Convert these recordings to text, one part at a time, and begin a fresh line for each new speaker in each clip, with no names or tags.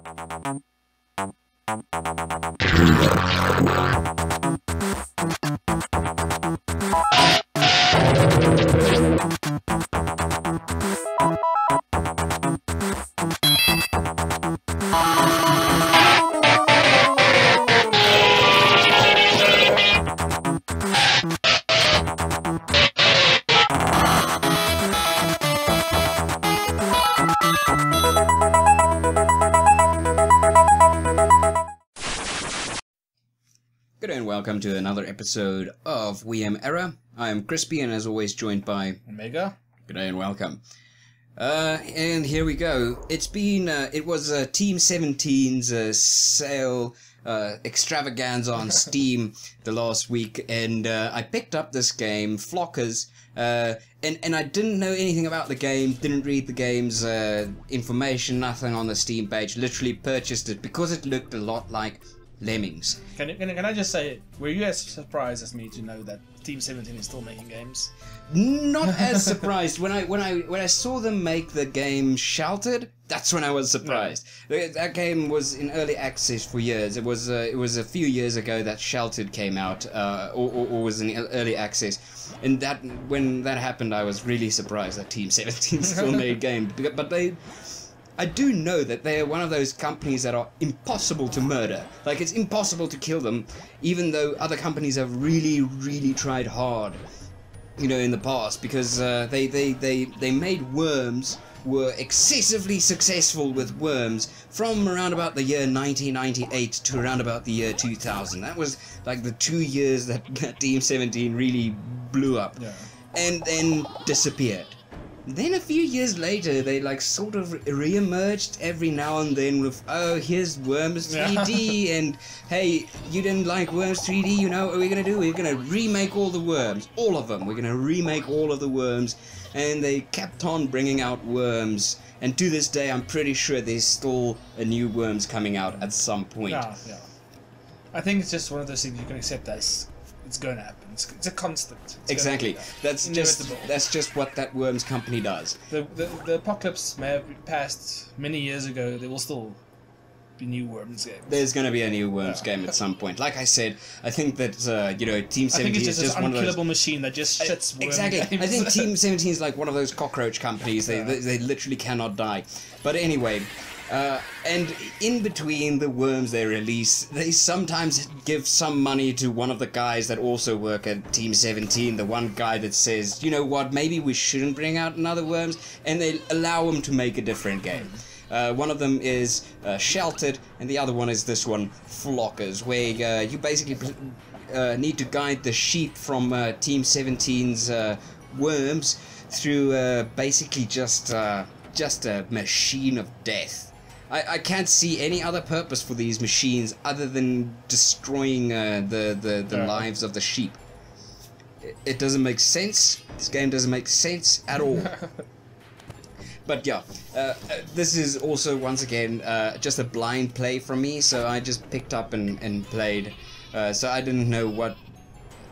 Good day and welcome to another episode of WeAmError. I am Crispy and as always joined by
Omega.
Good day and welcome. And here we go. It's been, it was Team 17's sale extravaganza on Steam the last week, and I picked up this game, Flockers, and I didn't know anything about the game, didn't read the game's information, nothing on the Steam page, literally purchased it because it looked a lot like Lemmings.
Can I just say, were you as surprised as me to know that Team 17 is still making games?
Not as surprised. When I saw them make the game Sheltered, that's when I was surprised. No. That game was in early access for years. It was a few years ago that Sheltered came out, or was in early access, and that when that happened, I was really surprised that Team 17 still made games. But I do know that they are one of those companies that are impossible to murder. Like, it's impossible to kill them, even though other companies have really tried hard, you know, in the past, because they made Worms, were excessively successful with Worms from around about the year 1998 to around about the year 2000. That was like the 2 years that Team 17 really blew up, yeah. And then disappeared. Then a few years later, they like sort of re-emerged every now and then with, oh, here's Worms 3D, and hey, you didn't like Worms 3D, you know what we're gonna do? We're gonna remake all the Worms, all of them. We're gonna remake all of the Worms, and they kept on bringing out Worms, and to this day, I'm pretty sure there's still a new Worms coming out at some point.
Yeah. I think it's just one of those things you can accept as it's going to happen. It's a constant.
Exactly. That's just what that Worms company does.
The apocalypse may have passed many years ago. There will still be new Worms games.
There's going to be a new Worms game at some point. Like I said, I think that you know, Team 17
I think it's just
is just
an
one of those
unkillable machine that just shits Worms
exactly.
games.
I think Team 17 is like one of those cockroach companies. They literally cannot die. But anyway. And in between the Worms they release, they sometimes give some money to one of the guys that also work at Team 17, the one guy that says, you know what, maybe we shouldn't bring out another Worms, and they allow him to make a different game. One of them is Sheltered, and the other one is this one, Flockers, where you basically need to guide the sheep from Team 17's Worms through basically just a machine of death. I can't see any other purpose for these machines other than destroying the lives of the sheep. It doesn't make sense. This game doesn't make sense at all. But yeah, this is also once again just a blind play from me, so I just picked up and played. So I didn't know what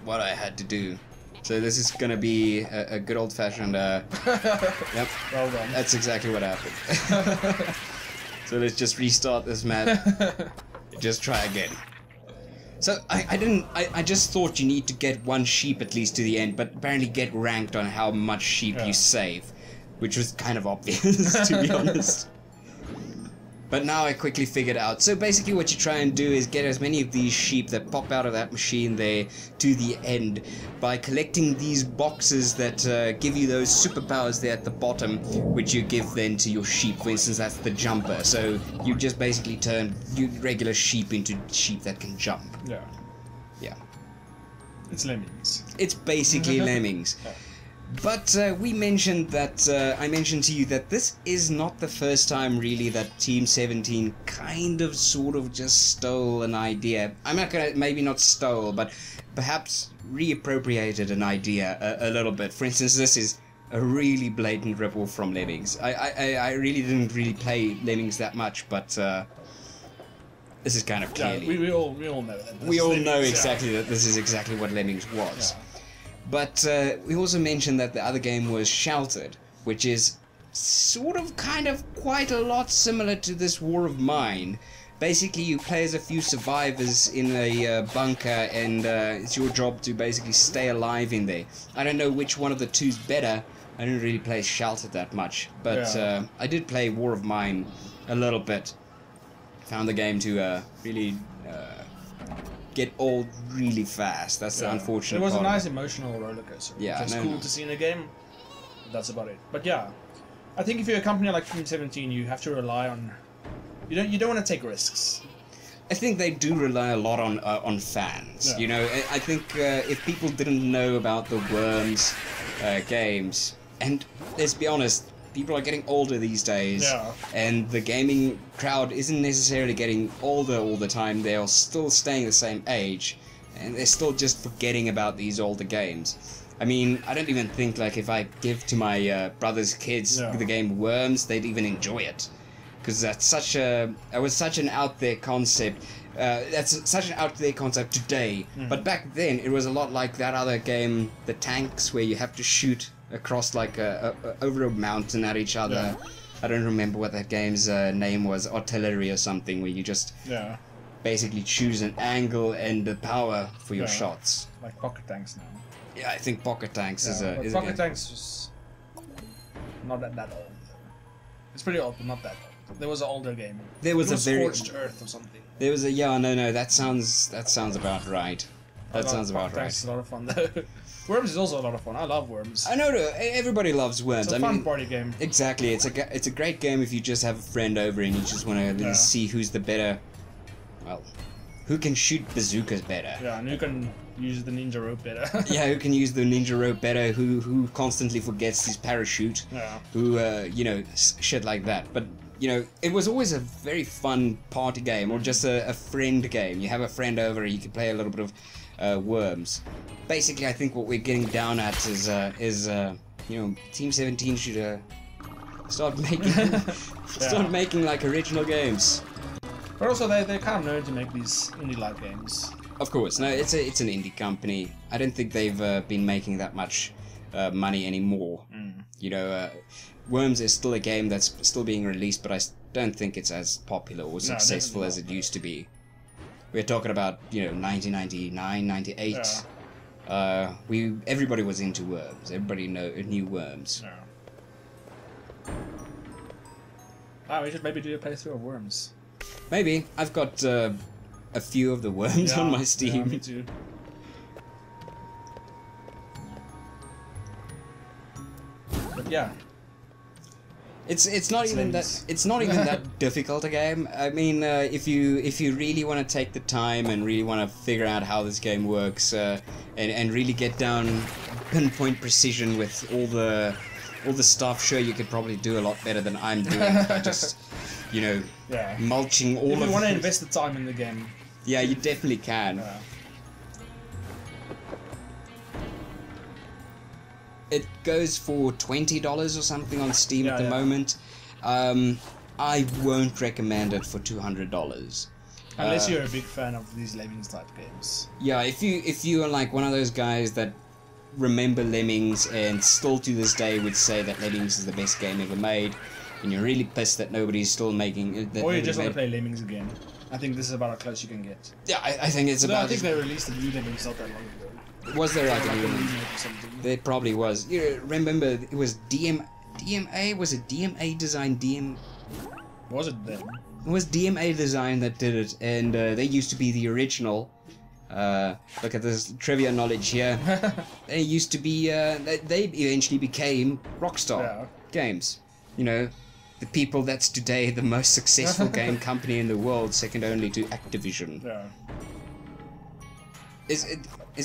I had to do. So this is gonna be a good old-fashioned. Yep.
Well done.
That's exactly what happened. So let's just restart this map. Just try again. So I just thought you need to get one sheep at least to the end, but apparently get ranked on how much sheep you save, which was kind of obvious to be honest. But now I quickly figured out. So basically what you try and do is get as many of these sheep that pop out of that machine there to the end by collecting these boxes that give you those superpowers there at the bottom, which you give then to your sheep. For instance, that's the jumper. So you just basically turn regular sheep into sheep that can jump.
Yeah.
Yeah.
It's Lemmings.
It's basically Lemmings.
Yeah.
But we mentioned that, I mentioned to you that this is not the first time really that Team 17 kind of sort of just stole an idea. I'm not gonna, maybe not stole, but perhaps reappropriated an idea a little bit. For instance, this is a really blatant rip-off from Lemmings. I really didn't really play Lemmings that much, but this is kind of clearly...
Yeah, we all know that.
We all know exactly that this is exactly what Lemmings was.
Yeah.
But we also mentioned that the other game was Sheltered, which is sort of, kind of, quite a lot similar to this War of Mine. Basically, you play as a few survivors in a bunker, and it's your job to basically stay alive in there. I don't know which one of the two's better. I didn't really play Sheltered that much, but I did play War of Mine a little bit. Found the game to really get old really fast. That's the unfortunate part.
It was a nice emotional roller coaster.
Yeah,
which is cool to see in a game. That's about it. But yeah, I think if you're a company like Team 17, you have to rely on. You don't want to take risks.
I think they do rely a lot on fans.
Yeah.
You know, I think if people didn't know about the Worms games, and let's be honest, people are getting older these days, and the gaming crowd isn't necessarily getting older all the time. They are still staying the same age, and they're still just forgetting about these older games. I mean, I don't even think, like, if I give to my brother's kids the game Worms, they'd even enjoy it. Because that was such an out there concept. That's such an out there concept today. But back then, it was a lot like that other game, the tanks, where you have to shoot across like over a mountain at each other. I don't remember what that game's name was, artillery or something, where you just basically choose an angle and the power for your shots.
Like Pocket Tanks now.
Yeah, I think Pocket Tanks is a
Pocket Tanks was not that old. It's pretty old, but not that old. There was an older game.
There was a very
Scorched Earth or something.
There was a no. That sounds about right. That sounds about right.
It's a lot of fun though. Worms is also a lot of fun. I love Worms.
I know. Everybody loves Worms.
It's a fun party game.
Exactly. It's a great game if you just have a friend over and you just want to see who's the better. Well, who can shoot bazookas better?
Yeah, and who can use the ninja rope better?
Yeah, who can use the ninja rope better? Who constantly forgets his parachute?
Yeah.
Who shit like that. But you know, it was always a very fun party game, or just a friend game. You have a friend over, you can play a little bit of Worms. Basically, I think what we're getting down at is Team 17 should start making like original games.
But also, they're kind of known to make these indie-like games.
Of course, no, it's an indie company. I don't think they've been making that much money anymore. You know, Worms is still a game that's still being released, but I don't think it's as popular or successful as it used to be. We're talking about 1999, 98. Yeah. Everybody was into Worms. Everybody knew Worms.
Yeah. We should maybe do a playthrough of Worms.
Maybe. I've got a few of the Worms on my Steam.
Yeah, me too. But yeah.
It's not even that difficult a game. I mean, if you really want to take the time and really want to figure out how this game works, and really get down pinpoint precision with all the stuff, sure, you could probably do a lot better than I'm doing by just mulching all of it.
If you want to invest the time in the game.
Yeah, you definitely can.
Yeah.
It goes for $20 or something on Steam at the moment. I won't recommend it for $200.
Unless you're a big fan of these Lemmings type games.
Yeah, if you are like one of those guys that remember Lemmings and still to this day would say that Lemmings is the best game ever made, and you're really pissed that nobody's still making it.
Or you just want to play Lemmings again. I think this is about how close you can get.
Yeah, I think it's about.
I think they released a new Lemmings not that long ago.
Was there like a new one? There probably was. You remember it was DMA? Was it DMA Design?
Was it then?
It was DMA Design that did it, and they used to be the original. Look at this trivia knowledge here. They used to be. They eventually became Rockstar Games. You know, the people that's today the most successful game company in the world, second only to Activision.
Yeah.
Is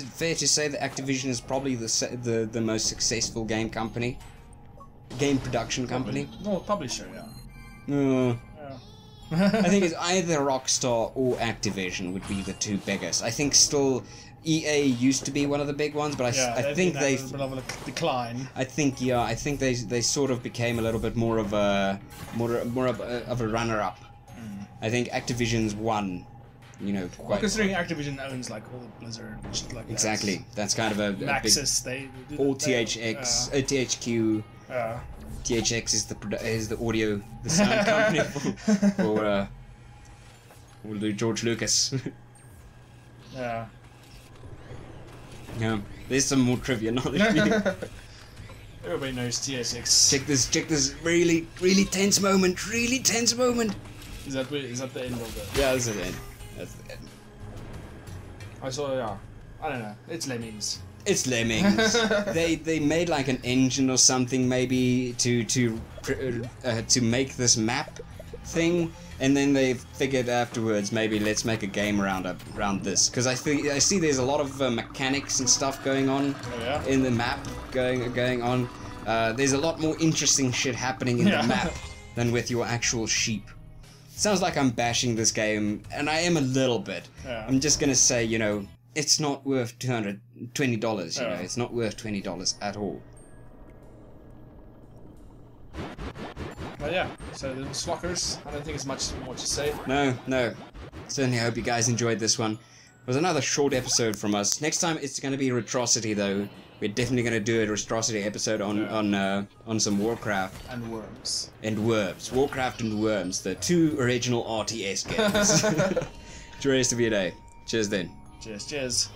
it fair to say that Activision is probably the most successful game company? Game production company?
No, publisher, yeah.
I think it's either Rockstar or Activision would be the two biggest. I think still EA used to be one of the big ones, but I think they've
a bit of a decline.
I think they sort of became a little bit more of a runner-up. I think Activision's won you know,
Well,
quite.
considering Activision owns like all Blizzard and shit like that.
Exactly. That's kind of a big.
Maxis,
All THX, THQ. THX is the audio, the sound company for we'll do George Lucas.
Yeah.
Yeah. There's some more trivia knowledge.
Everybody knows THX.
Check this really tense moment. Really tense moment.
Is that the end of it?
Yeah, that's the end. That's the end.
I saw. Yeah. I don't know. It's Lemmings.
It's Lemmings. they made like an engine or something maybe to make this map thing, and then they figured afterwards maybe let's make a game around this, because I see there's a lot of mechanics and stuff going on in the map going on. There's a lot more interesting shit happening in the map than with your actual sheep. Sounds like I'm bashing this game, and I am a little bit. I'm just gonna say, you know, it's not worth $220, you know, it's not worth $20 at all.
But yeah, so the Slockers, I don't think it's much more to say.
No. Certainly hope you guys enjoyed this one. It was another short episode from us. Next time it's going to be Retrocity though. We're definitely going to do a Retrocity episode on some Warcraft.
And Worms.
And Worms. Warcraft and Worms, the 2 original RTS games. Enjoy the rest of your day. Cheers then.
Cheers.